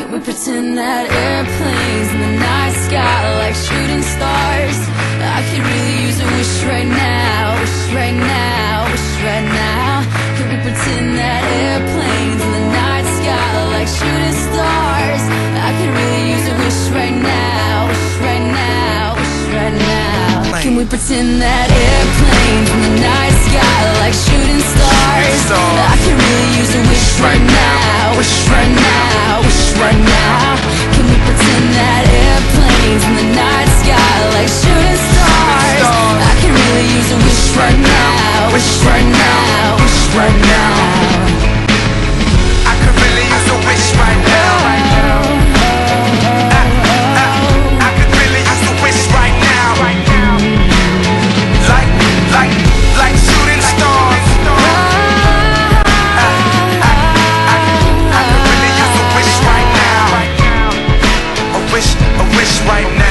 Can we pretend that airplanes in the night sky are like shooting stars? I could really use a wish right now, wish right now, wish right now. Can we pretend that airplanes in the night sky are like shooting stars? I could really use a wish right now, wish right now, wish right now. Can we pretend that airplanes in the night sky are like shooting stars? I could really use a wish right now, wish right now, wish right now. Can we pretend that airplanes in the night sky are like shooting stars? I could really use a wish right now, wish right now, wish right now. I could really use a wish right now. I could really use a wish right now. Like shooting stars. I could really use a wish right now. A wish right now.